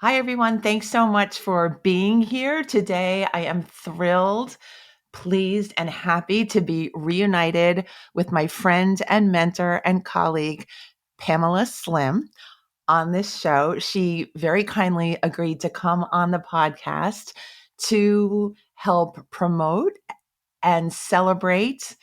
Hi, everyone. Thanks so much for being here today. I am thrilled, pleased, and happy to be reunited with my friend and mentor and colleague, Pamela Slim, on this show. She very kindly agreed to come on the podcast to help promote and celebrate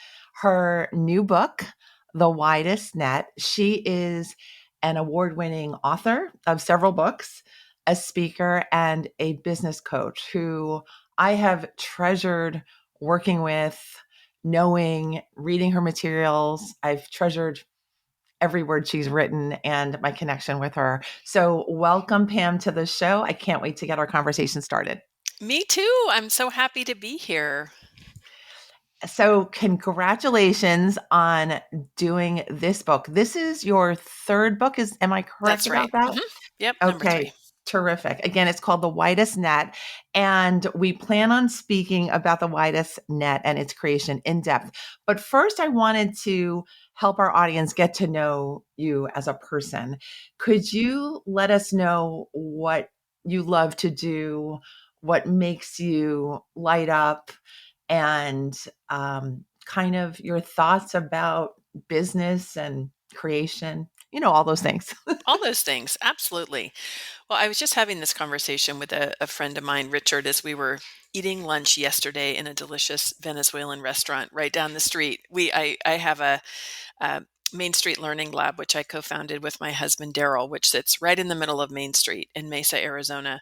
her new book, The Widest Net. She is an award winning author of several books, a speaker, and a business coach who I have treasured working with, knowing, reading her materials. I've treasured every word she's written and my connection with her. So, welcome, Pam, to the show. I can't wait to get our conversation started. Me too. I'm so happy to be here. So, congratulations on doing this book. This is your third book. Am I correct That's right. about that? Yep, number Okay, 3. terrific. Again, it's called The Widest Net, and we plan on speaking about the Widest Net and its creation in depth. But first, I wanted to help our audience get to know you as a person. Could you let us know what you love to do, what makes you light up, and kind of your thoughts about business and creation? All those things. All those things. Absolutely. Well, I was just having this conversation with a friend of mine, Richard, as we were eating lunch yesterday in a delicious Venezuelan restaurant right down the street. I have a Main Street Learning Lab, which I co-founded with my husband, Darryl, which sits right in the middle of Main Street in Mesa, Arizona.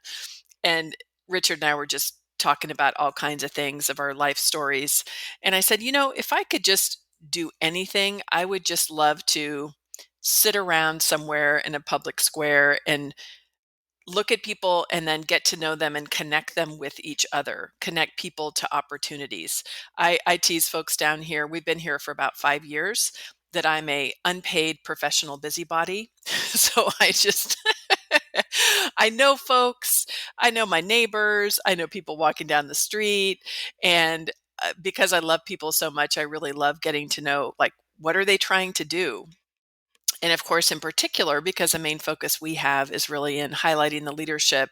And Richard and I were just talking about all kinds of things of our life stories. And I said, if I could just do anything, I would just love to sit around somewhere in a public square and look at people and then get to know them and connect them with each other, connect people to opportunities. I tease folks down here. We've been here for about 5 years that I'm a unpaid professional busybody. So I just, I know folks, I know my neighbors, I know people walking down the street. And because I love people so much, I really love getting to know, like, what are they trying to do? And of course, in particular, because the main focus we have is really in highlighting the leadership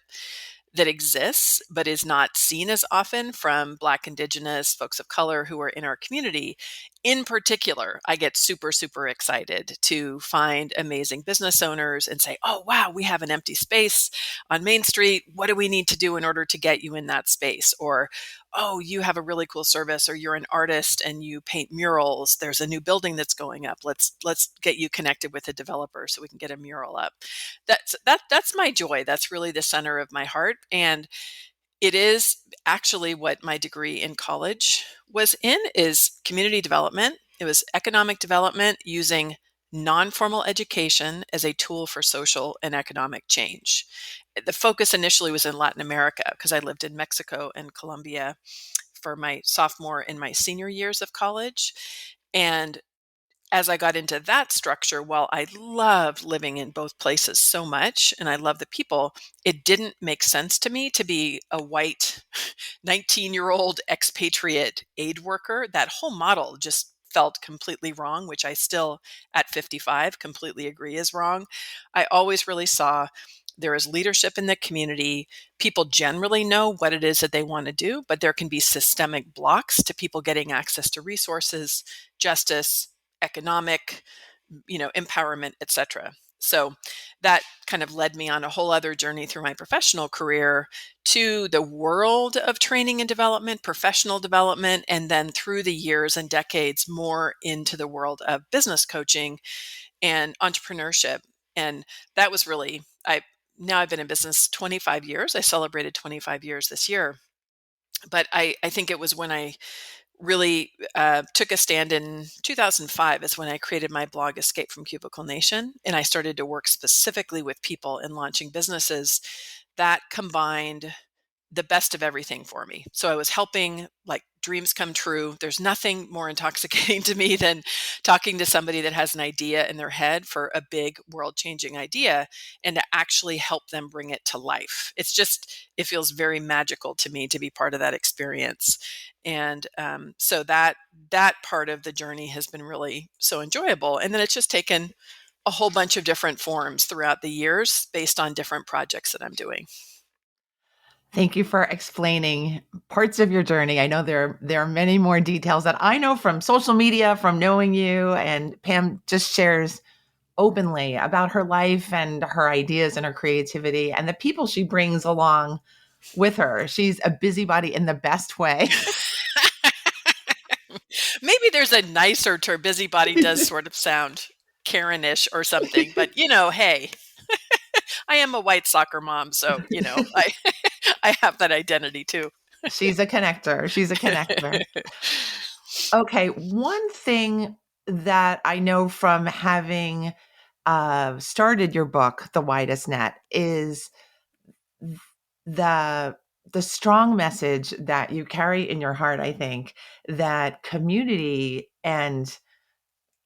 that exists but is not seen as often from Black, Indigenous, folks of color who are in our community. In particular, I get super, super excited to find amazing business owners and say, oh, wow, we have an empty space on Main Street. What do we need to do in order to get you in that space? Or, oh, you have a really cool service, or you're an artist and you paint murals. There's a new building that's going up. Let's get you connected with a developer so we can get a mural up. That's my joy. That's really the center of my heart. And it is actually what my degree in college was in, is community development. It was economic development using non-formal education as a tool for social and economic change. The focus initially was in Latin America because I lived in Mexico and Colombia for my sophomore and my senior years of college. And as I got into that structure, while I loved living in both places so much and I love the people, it didn't make sense to me to be a white 19-year-old expatriate aid worker. That whole model just felt completely wrong, which I still, at 55, completely agree is wrong. I always really saw there is leadership in the community. People generally know what it is that they want to do, but there can be systemic blocks to people getting access to resources, justice, economic, empowerment, etc. So that kind of led me on a whole other journey through my professional career to the world of training and development, professional development, and then through the years and decades more into the world of business coaching and entrepreneurship. And that was really, now I've been in business 25 years. I celebrated 25 years this year. But I think it was when I really took a stand in 2005 is when I created my blog, Escape from Cubicle Nation. And I started to work specifically with people in launching businesses that combined the best of everything for me. So I was helping like dreams come true. There's nothing more intoxicating to me than talking to somebody that has an idea in their head for a big world changing idea and to actually help them bring it to life. It feels very magical to me to be part of that experience. And so that part of the journey has been really so enjoyable. And then it's just taken a whole bunch of different forms throughout the years based on different projects that I'm doing. Thank you for explaining parts of your journey. I know there are many more details that I know from social media, from knowing you, and Pam just shares openly about her life and her ideas and her creativity and the people she brings along with her. She's a busybody in the best way. Maybe there's a nicer term. Busybody does sort of sound Karen-ish or something, but hey, I am a white soccer mom, so I I have that identity too. She's a connector. She's a connector. Okay, one thing that I know from having started your book, The Widest Net, is the the strong message that you carry in your heart. I think that community and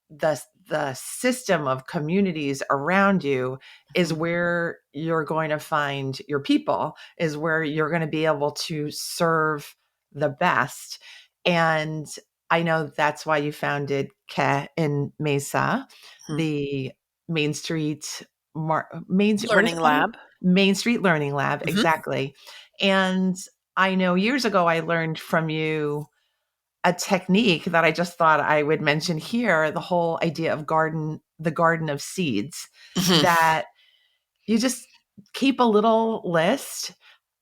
the system of communities around you is Mhm. where you're going to find your people, is where you're going to be able to serve the best. And I know that's why you founded Ke in Mesa, Mhm. the Main Street what is Learning it called? lab. Main Street Learning Lab, Mhm. exactly. And I know years ago I learned from you a technique that I just thought I would mention here, the whole idea of the garden of seeds, Mhm. that you just keep a little list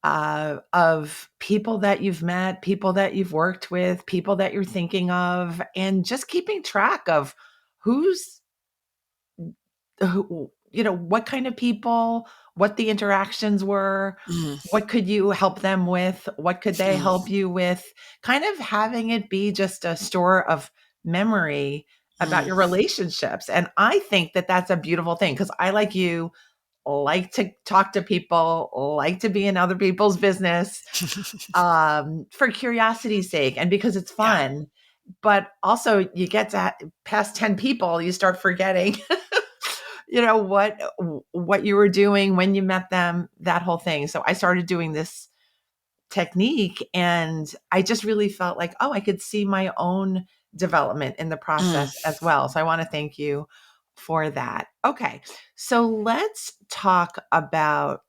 of people that you've met, people that you've worked with, people that you're thinking of, and just keeping track of who's what kind of people, what the interactions were, Mhm. what could you help them with, what could they Mhm. help you with, kind of having it be just a store of memory about Mhm. your relationships. And I think that that's a beautiful thing because I, like you, like to talk to people, like to be in other people's business, for curiosity's sake and because it's Yeah. fun. But also, you get to past 10 people, you start forgetting what you were doing when you met them, that whole thing. So I started doing this technique and I just really felt like, oh, I could see my own development in the Mm. process as well. So I want to thank you for that. Okay. So let's talk about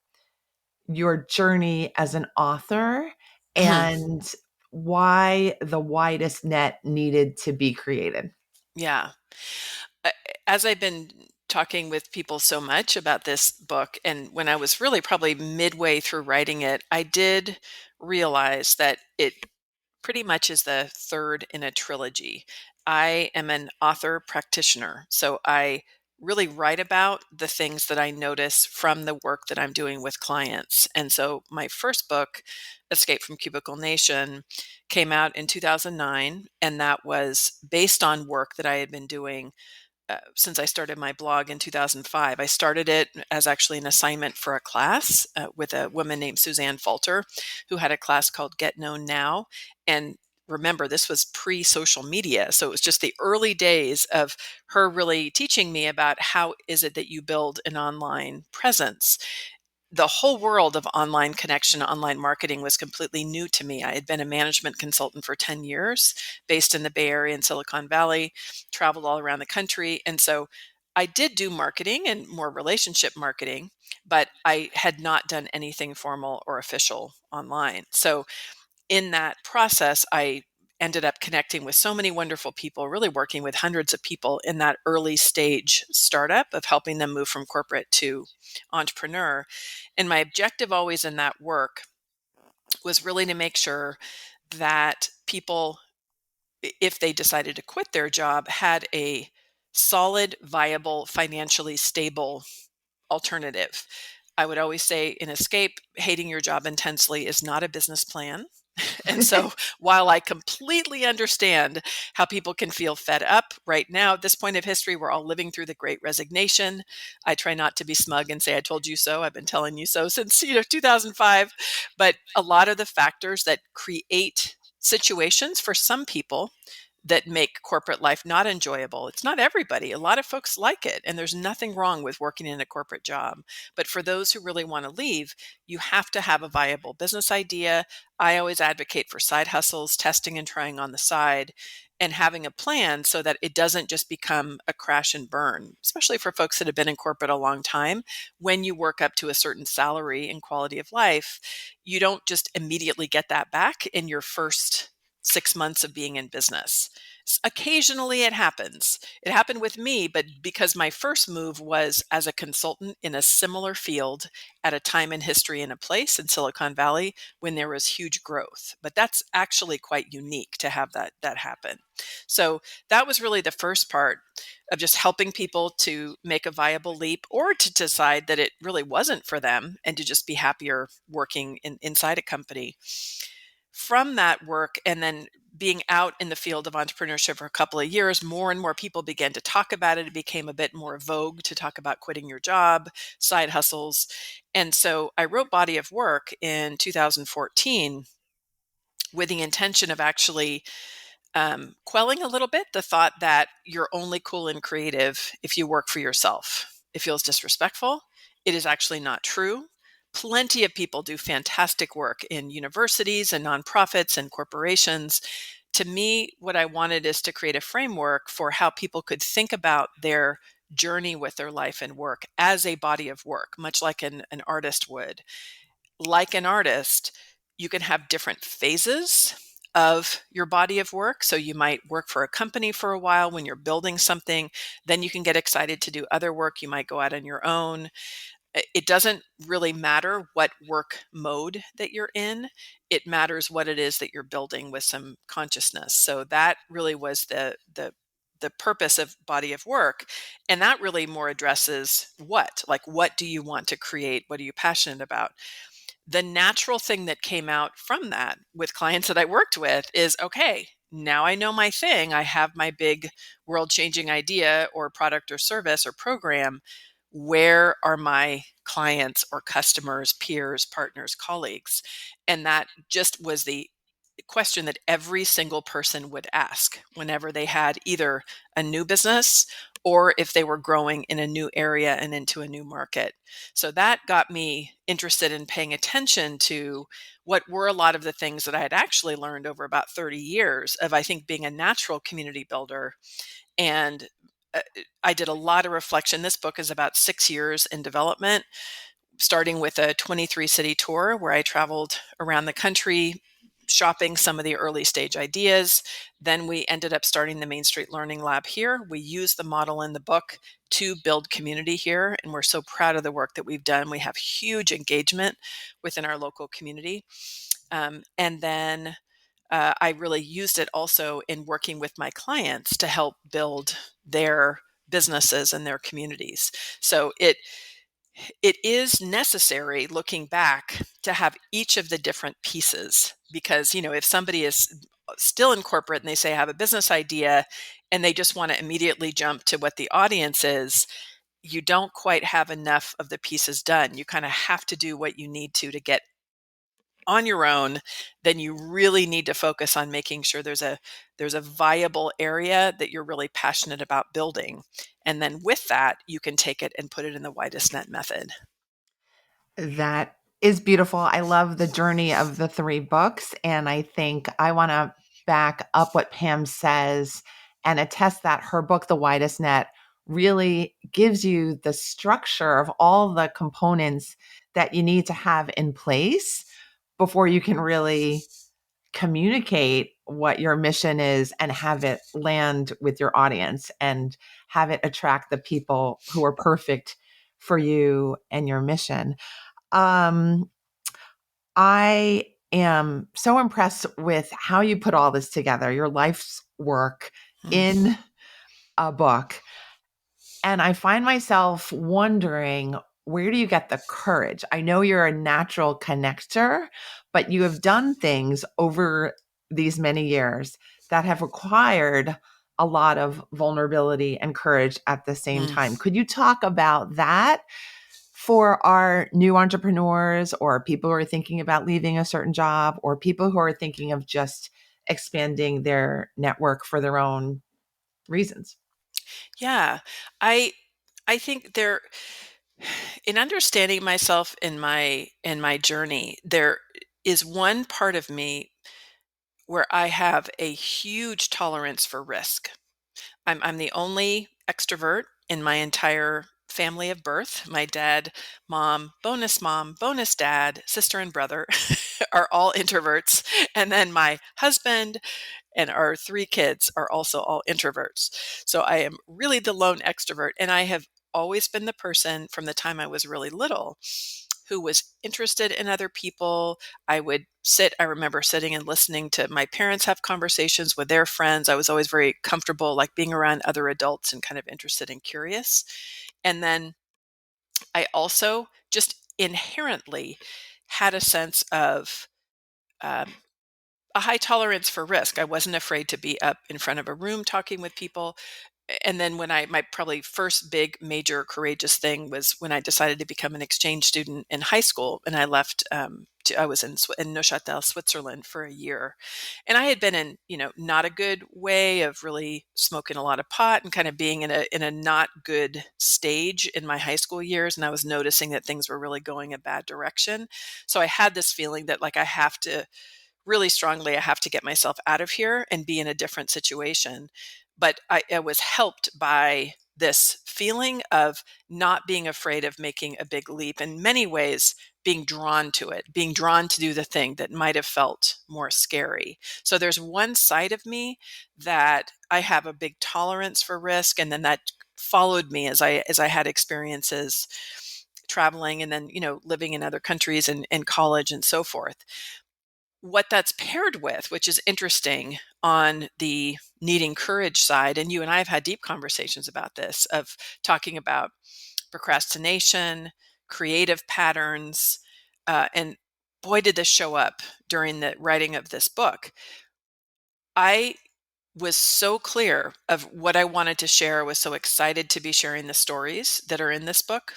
your journey as an author Mhm. and why the widest net needed to be created. Yeah. Uh, As I've been talking with people so much about this book, and when I was really probably midway through writing it, I did realize that it pretty much is the third in a trilogy. I am an author practitioner, so I really write about the things that I notice from the work that I'm doing with clients. And so my first book, Escape from Cubicle Nation, came out in 2009, and that was based on work that I had been doing since I started my blog in 2005. I started it as actually an assignment for a class with a woman named Suzanne Falter, who had a class called Get Known Now. And remember, this was pre social media. So it was just the early days of her really teaching me about how is it that you build an online presence. The whole world of online connection, online marketing was completely new to me. I had been a management consultant for 10 years, based in the Bay Area and Silicon Valley, traveled all around the country. And so I did do marketing and more relationship marketing, but I had not done anything formal or official online. So in that process, I ended up connecting with so many wonderful people, really working with hundreds of people in that early stage startup of helping them move from corporate to entrepreneur. And my objective always in that work was really to make sure that people, if they decided to quit their job, had a solid, viable, financially stable alternative. I would always say in Escape, hating your job intensely is not a business plan. And so while I completely understand how people can feel fed up right now, at this point of history, we're all living through the great resignation. I try not to be smug and say, I told you so. I've been telling you so since, 2005. But a lot of the factors that create situations for some people that make corporate life not enjoyable. It's not everybody. A lot of folks like it, and there's nothing wrong with working in a corporate job. But for those who really want to leave, you have to have a viable business idea. I always advocate for side hustles, testing and trying on the side. and having a plan so that it doesn't just become a crash and burn, especially for folks that have been in corporate a long time. When you work up to a certain salary and quality of life, you don't just immediately get that back in your first 6 months of being in business. Occasionally it happens. It happened with me, but because my first move was as a consultant in a similar field at a time in history and a place in Silicon Valley when there was huge growth. But that's actually quite unique to have that happen. So that was really the first part of just helping people to make a viable leap or to decide that it really wasn't for them and to just be happier working inside a company. From that work and then being out in the field of entrepreneurship for a couple of years, more and more people began to talk about it. It became a bit more vogue to talk about quitting your job, side hustles. And so I wrote Body of Work in 2014 with the intention of actually quelling a little bit the thought that you're only cool and creative if you work for yourself. It feels disrespectful. It is actually not true. Plenty of people do fantastic work in universities and nonprofits and corporations. To me, what I wanted is to create a framework for how people could think about their journey with their life and work as a body of work, much like an artist would. Like an artist, you can have different phases of your body of work. So you might work for a company for a while when you're building something, then you can get excited to do other work. You might go out on your own. It doesn't really matter what work mode that you're in. It matters what it is that you're building with some consciousness. So that really was the purpose of body of work. And that really more addresses what do you want to create? What are you passionate about? The natural thing that came out from that with clients that I worked with is, okay, now I know my thing. I have my big world changing idea or product or service or program. Where are my clients or customers, peers, partners, colleagues? And that just was the question that every single person would ask whenever they had either a new business or if they were growing in a new area and into a new market. So that got me interested in paying attention to what were a lot of the things that I had actually learned over about 30 years of, I think, being a natural community builder. And I did a lot of reflection. This book is about 6 years in development, starting with a 23 city tour where I traveled around the country shopping some of the early stage ideas. Then we ended up starting the Main Street Learning Lab here. We used the model in the book to build community here, and we're so proud of the work that we've done. We have huge engagement within our local community. And then I really used it also in working with my clients to help build their businesses and their communities. So it is necessary looking back to have each of the different pieces because, if somebody is still in corporate and they say I have a business idea and they just want to immediately jump to what the audience is, you don't quite have enough of the pieces done. You kind of have to do what you need to get on your own. Then you really need to focus on making sure there's a viable area that you're really passionate about building. And then with that, you can take it and put it in the widest net method. That is beautiful. I love the journey of the three books. And I think I want to back up what Pam says and attest that her book, The Widest Net, really gives you the structure of all the components that you need to have in place before you can really communicate what your mission is and have it land with your audience and have it attract the people who are perfect for you and your mission. Um, I am so impressed with how you put all this together, your life's work Mm. in a book. And I find myself wondering, where do you get the courage? I know you're a natural connector, but you have done things over these many years that have required a lot of vulnerability and courage at the same Mm. time. Could you talk about that for our new entrepreneurs or people who are thinking about leaving a certain job or people who are thinking of just expanding their network for their own reasons? Yeah, I I think there in understanding myself in my journey, there is one part of me where I have a huge tolerance for risk. I'm the only extrovert in my entire family of birth. My dad, mom, bonus dad, sister, and brother are all introverts. And then my husband and our three kids are also all introverts. So I am really the lone extrovert. And I have always been the person from the time I was really little who was interested in other people. I remember sitting and listening to my parents have conversations with their friends. I was always very comfortable, like being around other adults and kind of interested and curious. And then I also just inherently had a sense of um, a high tolerance for risk. I wasn't afraid to be up in front of a room talking with people. And then my probably first big major courageous thing was when I decided to become an exchange student in high school, and I left. I was in Neuchâtel, Switzerland, for a year, and I had been in not a good way of really smoking a lot of pot and kind of being in a not good stage in my high school years, and I was noticing that things were really going a bad direction. So I had this feeling that like I have to really strongly, I have to get myself out of here and be in a different situation. But I was helped by this feeling of not being afraid of making a big leap, in many ways being drawn to it, being drawn to do the thing that might have felt more scary. So there's one side of me that I have a big tolerance for risk, and then that followed me as I had experiences traveling and then living in other countries and in college and so forth. What that's paired with, which is interesting on the needing courage side, and you and I have had deep conversations about this, of talking about procrastination, creative patterns, and boy, did this show up during the writing of this book. I was so clear of what I wanted to share. I was so excited to be sharing the stories that are in this book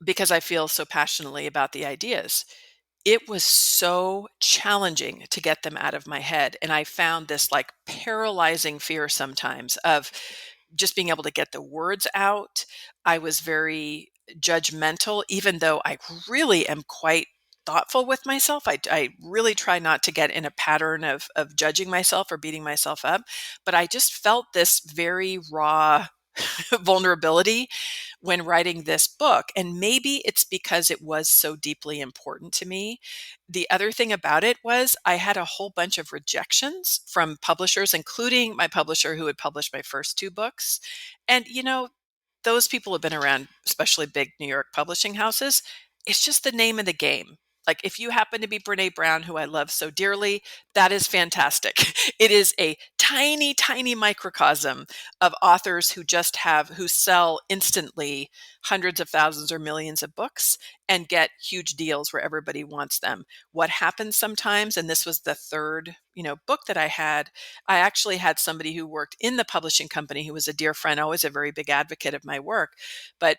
because I feel so passionately about the ideas. It was so challenging to get them out of my head. And I found this like paralyzing fear sometimes of just being able to get the words out. I was very judgmental, even though I really am quite thoughtful with myself. I really try not to get in a pattern of judging myself or beating myself up. But I just felt this very raw vulnerability when writing this book. And maybe it's because it was so deeply important to me. The other thing about it was I had a whole bunch of rejections from publishers, including my publisher who had published my first two books. And, those people have been around, especially big New York publishing houses. It's just the name of the game. Like if you happen to be Brene Brown, who I love so dearly, that is fantastic. It is a tiny, tiny microcosm of authors who sell instantly hundreds of thousands or millions of books and get huge deals where everybody wants them. What happens sometimes, and this was the third, book that I actually had somebody who worked in the publishing company who was a dear friend, always a very big advocate of my work. But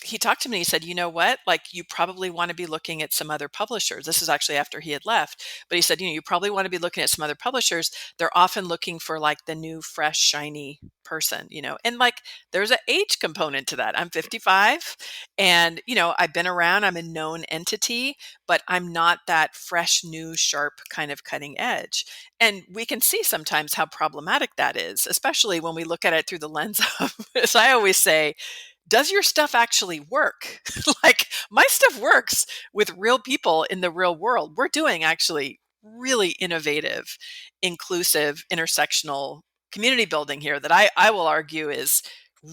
he talked to me, he said, you know what, like you probably want to be looking at some other publishers. This is actually after he had left, but he said, you probably want to be looking at some other publishers. They're often looking for like the new, fresh, shiny person, and like there's an age component to that. I'm 55 and, I've been around, I'm a known entity, but I'm not that fresh, new, sharp kind of cutting edge. And we can see sometimes how problematic that is, especially when we look at it through the lens of, as I always say, does your stuff actually work? Like my stuff works with real people in the real world. We're doing actually really innovative, inclusive, intersectional community building here that I will argue is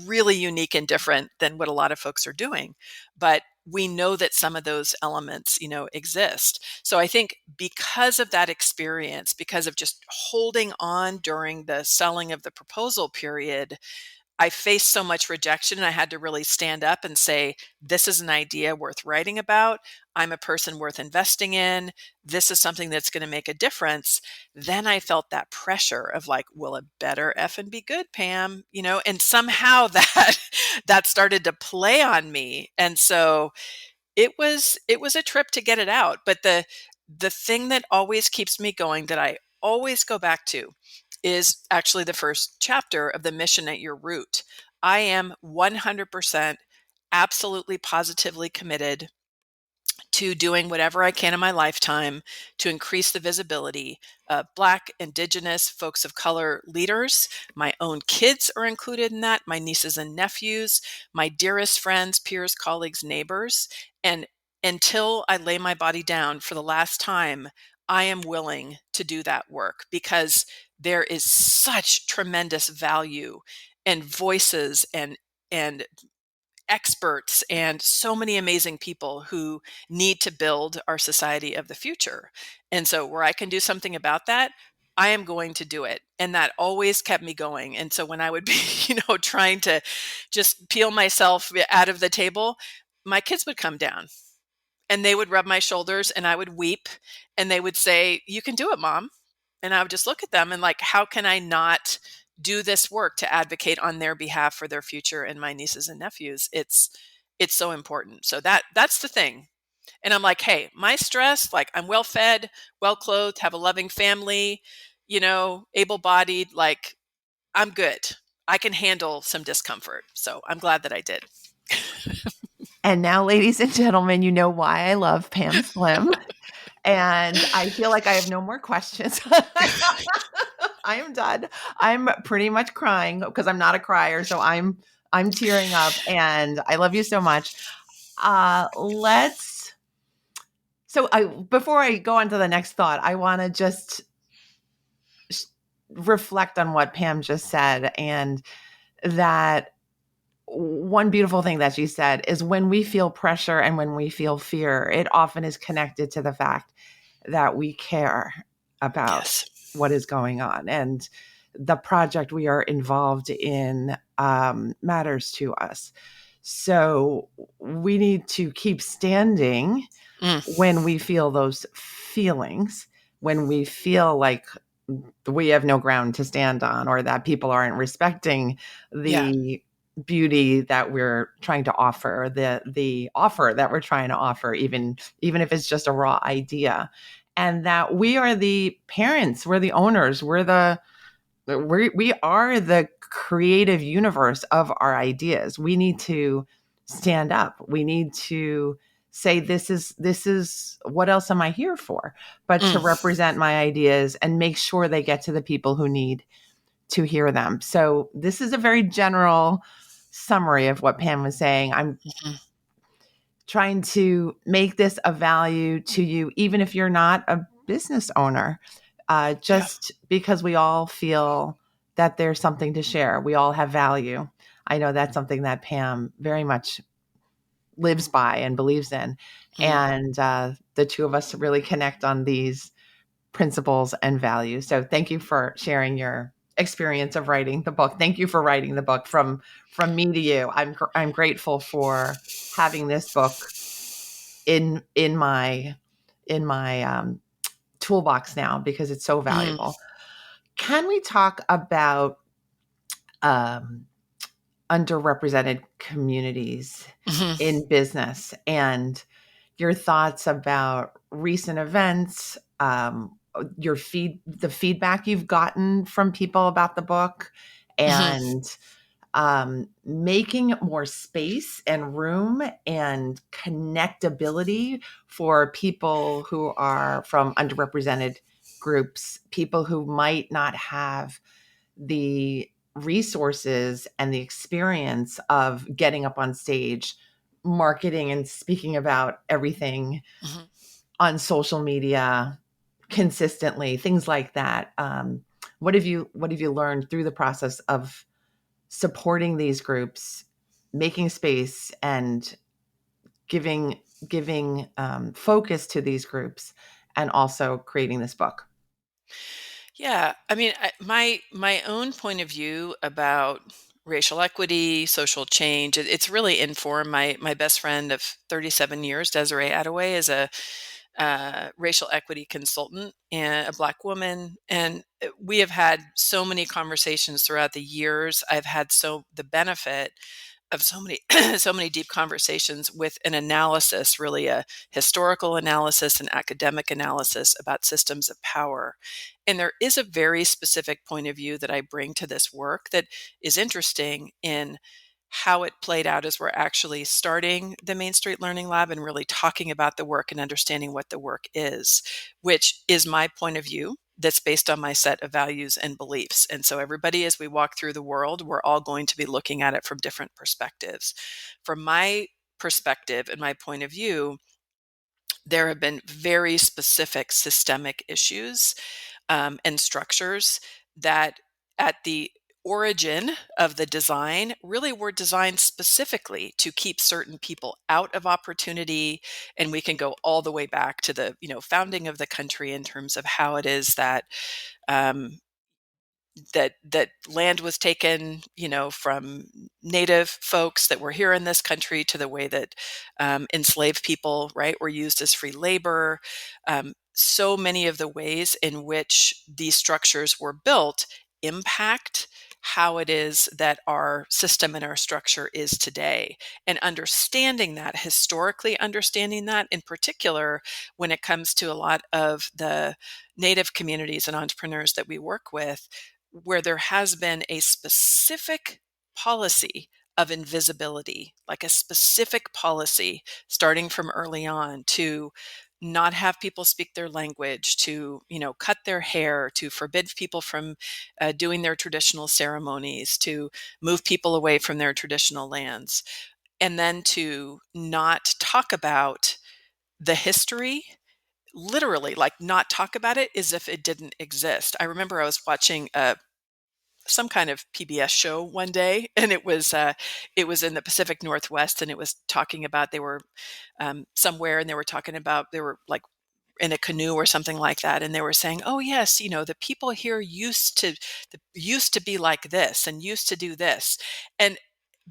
really unique and different than what a lot of folks are doing. But we know that some of those elements, exist. So I think because of that experience, because of just holding on during the selling of the proposal period, I faced so much rejection and I had to really stand up and say, this is an idea worth writing about. I'm a person worth investing in. This is something that's going to make a difference. Then I felt that pressure of like, well, it better effing be good, Pam, and somehow that started to play on me. And so it was a trip to get it out. But the thing that always keeps me going, that I always go back to, is actually the first chapter of The Mission at Your Root. I am 100% absolutely positively committed to doing whatever I can in my lifetime to increase the visibility of Black, Indigenous, folks of color leaders. My own kids are included in that, my nieces and nephews, my dearest friends, peers, colleagues, neighbors. And until I lay my body down for the last time, I am willing to do that work because there is such tremendous value and voices and experts and so many amazing people who need to build our society of the future. And so where I can do something about that, I am going to do it. And that always kept me going. And so when I would be, trying to just peel myself out of the table, my kids would come down and they would rub my shoulders and I would weep and they would say, "You can do it, Mom." And I would just look at them and like, how can I not do this work to advocate on their behalf for their future and my nieces and nephews? It's so important. So that's the thing. And I'm like, hey, my stress, like I'm well fed, well clothed, have a loving family, able bodied, like I'm good. I can handle some discomfort. So I'm glad that I did. And now, ladies and gentlemen, you know why I love Pam Slim. And I feel like I have no more questions. I am done. I'm pretty much crying because I'm not a crier, so I'm tearing up and I love you so much. Let's so I before I go on to the next thought, I want to just reflect on what Pam just said, and that one beautiful thing that she said is when we feel pressure and when we feel fear, it often is connected to the fact that we care about Yes. what is going on, and the project we are involved in matters to us. So we need to keep standing Mm, when we feel those feelings, when we feel like we have no ground to stand on or that people aren't respecting yeah. the beauty that we're trying to offer, the offer that we're trying to offer, even if it's just a raw idea. And that we are the parents, we're the owners, we are the creative universe of our ideas. We need to stand up. We need to say, this is what else am I here for? But to Mm, represent my ideas and make sure they get to the people who need to hear them. So this is a very general summary of what Pam was saying. I'm mhm. trying to make this of value to you, even if you're not a business owner, Yeah. just because we all feel that there's something to share. We all have value. I know that's something that Pam very much lives by and believes in. Mm, And the two of us really connect on these principles and values. So thank you for sharing your experience of writing the book. Thank you for writing the book from me to you. I'm grateful for having this book in my toolbox now because it's so mm, valuable. Can we talk about um, underrepresented communities mhm, in business and your thoughts about recent events, the feedback you've gotten from people about the book, mhm, and making more space and room and connectability for people who are from underrepresented groups, people who might not have the resources and the experience of getting up on stage, marketing and speaking about everything mhm. on social media consistently, things like that. What have you learned through the process of supporting these groups, making space, and giving focus to these groups, and also creating this book? Yeah, I mean, my own point of view about racial equity, social change, it's really informed. My best friend of 37 years, Desiree Attaway, is a racial equity consultant and a Black woman, and we have had so many conversations throughout the years. I've had the benefit of so many so many deep conversations with an analysis, really a historical analysis and academic analysis about systems of power. And there is a very specific point of view that I bring to this work that is interesting in how it played out as we're actually starting the Main Street Learning Lab and really talking about the work and understanding what the work is, which is my point of view that's based on my set of values and beliefs. And so everybody, as we walk through the world, we're all going to be looking at it from different perspectives. From my perspective and my point of view, there have been very specific systemic issues and structures that at the origin of the design really were designed specifically to keep certain people out of opportunity. And we can go all the way back to the founding of the country in terms of how it is that um, that land was taken, from native folks that were here in this country to the way that enslaved people, right, were used as free labor. So many of the ways in which these structures were built impact how it is that our system and our structure is today. And understanding that, historically understanding that, in particular, when it comes to a lot of the native communities and entrepreneurs that we work with, where there has been a specific policy of invisibility, like a specific policy starting from early on to not have people speak their language, to cut their hair, to forbid people from doing their traditional ceremonies, to move people away from their traditional lands, and then to not talk about the history, literally, like not talk about it as if it didn't exist. I remember I was watching some kind of PBS show one day, and it was in the Pacific Northwest, and it was talking about, they were somewhere, and they were talking about, they were like in a canoe or something like that, and they were saying, oh yes, the people here used to be like this and used to do this. And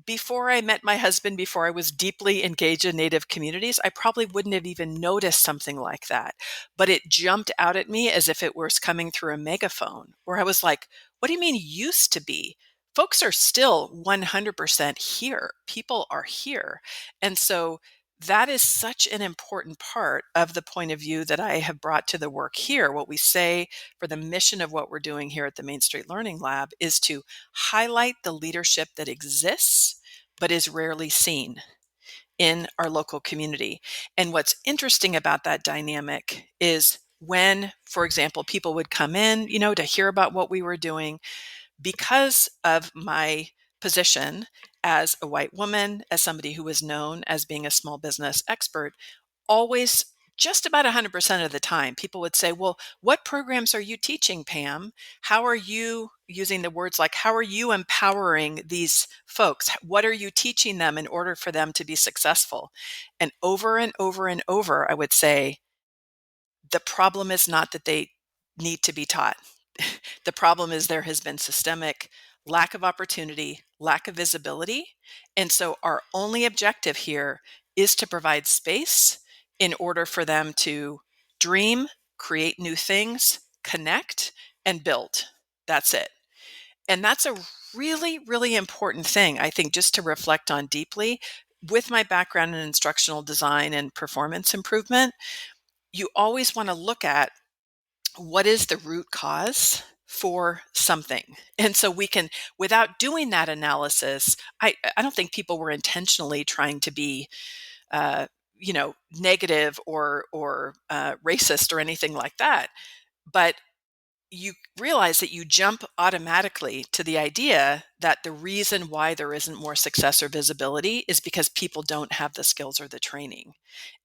before I met my husband, before I was deeply engaged in Native communities, I probably wouldn't have even noticed something like that. But it jumped out at me as if it was coming through a megaphone, where I was like, what do you mean used to be? Folks are still 100% here. People are here. And so that is such an important part of the point of view that I have brought to the work here. What we say for the mission of what we're doing here at the Main Street Learning Lab is to highlight the leadership that exists but is rarely seen in our local community. And what's interesting about that dynamic is when, for example, people would come in, to hear about what we were doing, because of my position as a white woman, as somebody who was known as being a small business expert, always, just about 100% of the time, people would say, well, what programs are you teaching, Pam? How are you using the words like, how are you empowering these folks? What are you teaching them in order for them to be successful? And over, I would say, the problem is not that they need to be taught. The problem is there has been systemic lack of opportunity, lack of visibility. And so our only objective here is to provide space in order for them to dream, create new things, connect, and build. That's it. And that's a really, really important thing, I think, just to reflect on deeply. With my background in instructional design and performance improvement, you always want to look at what is the root cause for something. And so we can, without doing that analysis, I don't think people were intentionally trying to be, negative or racist or anything like that. But you realize that you jump automatically to the idea that the reason why there isn't more success or visibility is because people don't have the skills or the training.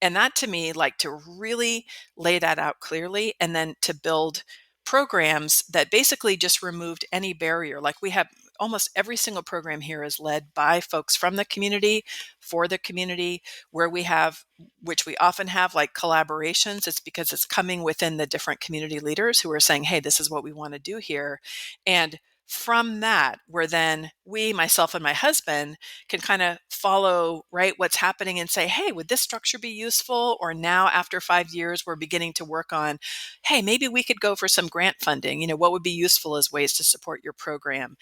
And that, to me, like, to really lay that out clearly, and then to build programs that basically just removed any barrier. Like, we have almost every single program here is led by folks from the community, for the community, where we have, which we often have, like collaborations. It's because it's coming within the different community leaders who are saying, hey, this is what we want to do here. And from that, where then we, myself and my husband, can kind of follow, right, what's happening and say, hey, would this structure be useful? Or now, after 5 years, we're beginning to work on, hey, maybe we could go for some grant funding. What would be useful as ways to support your program?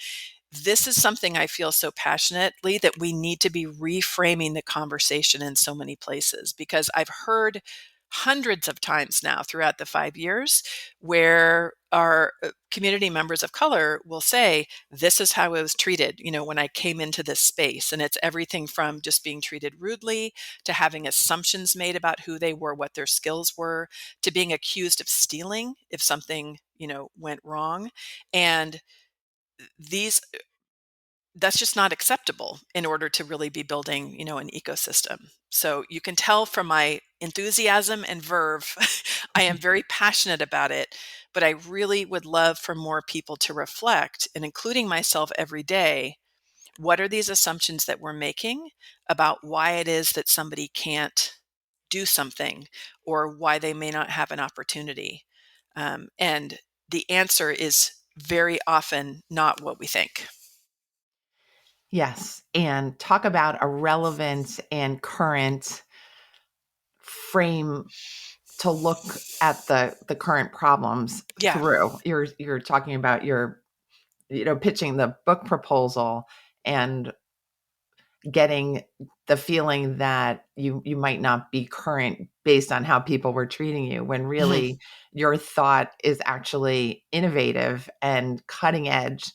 This is something I feel so passionately that we need to be reframing the conversation in so many places, because I've heard hundreds of times now throughout the 5 years where our community members of color will say, this is how I was treated, when I came into this space. And it's everything from just being treated rudely to having assumptions made about who they were, what their skills were, to being accused of stealing if something, went wrong. And these that's just not acceptable in order to really be building, an ecosystem. So you can tell from my enthusiasm and verve, I am very passionate about it, but I really would love for more people to reflect, and including myself every day, what are these assumptions that we're making about why it is that somebody can't do something or why they may not have an opportunity? And the answer is very often not what we think. Yes. And talk about a relevant and current frame to look at the current problems Yeah. through. You're talking about your, pitching the book proposal and getting the feeling that you might not be current based on how people were treating you, when Mhm. really your thought is actually innovative and cutting edge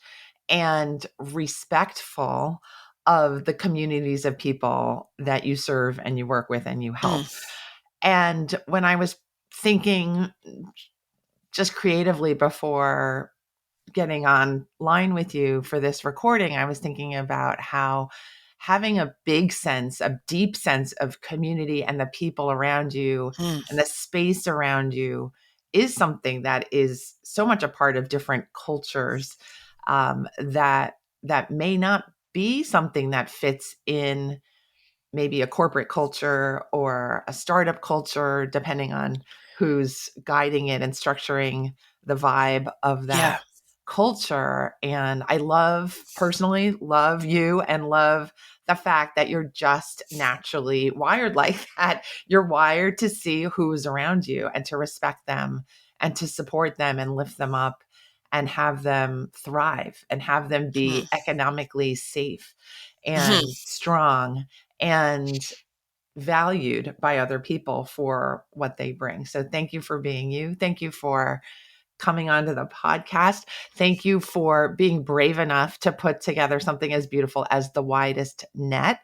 and respectful of the communities of people that you serve and you work with and you Mm. help. And when I was thinking just creatively before getting online with you for this recording, I was thinking about how having a deep sense of community and the people around you Mm. and the space around you is something that is so much a part of different cultures, that may not be something that fits in maybe a corporate culture or a startup culture, depending on who's guiding it and structuring the vibe of Yeah. that culture. And I personally love you and love the fact that you're just naturally wired like that. You're wired to see who's around you and to respect them and to support them and lift them up and have them thrive and have them Mhm. be economically safe Mhm. and strong and valued by other people for what they bring. So thank you for being you. Thank you for coming onto the podcast. Thank you for being brave enough to put together something as beautiful as the Widest Net.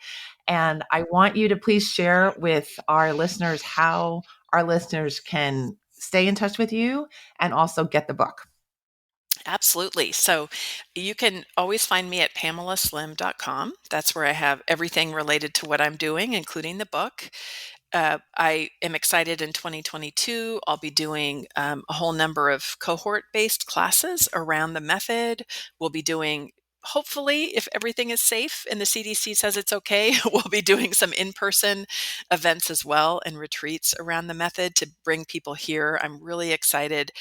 And I want you to please share with our listeners how our listeners can stay in touch with you and also get the book. Absolutely. So you can always find me at pamelaslim.com. That's where I have everything related to what I'm doing, including the book. I am excited in 2022. I'll be doing a whole number of cohort based classes around the method. We'll be doing, hopefully, if everything is safe and the CDC says it's okay, we'll be doing some in person events as well and retreats around the method to bring people here. I'm really excited,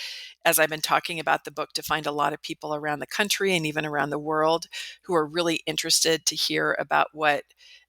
as I've been talking about the book, to find a lot of people around the country and even around the world who are really interested to hear about what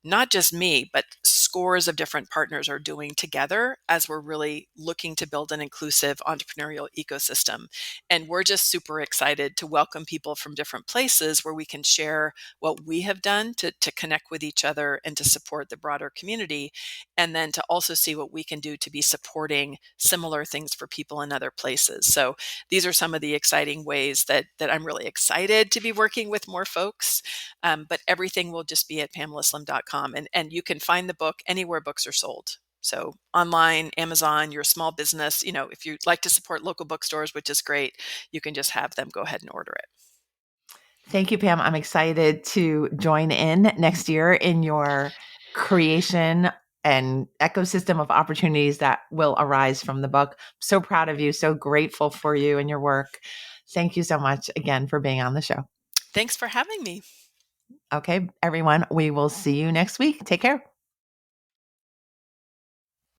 not just me, but scores of different partners are doing together as we're really looking to build an inclusive entrepreneurial ecosystem. And we're just super excited to welcome people from different places where we can share what we have done to connect with each other and to support the broader community. And then to also see what we can do to be supporting similar things for people in other places. So these are some of the exciting ways that I'm really excited to be working with more folks. But everything will just be at pamelaslim.com. And you can find the book anywhere books are sold. So online, Amazon, you're a small business, if you'd like to support local bookstores, which is great, you can just have them go ahead and order it. Thank you, Pam. I'm excited to join in next year in your creation and ecosystem of opportunities that will arise from the book. So proud of you, so grateful for you and your work. Thank you so much again for being on the show. Thanks for having me. Okay, everyone, we will see you next week. Take care.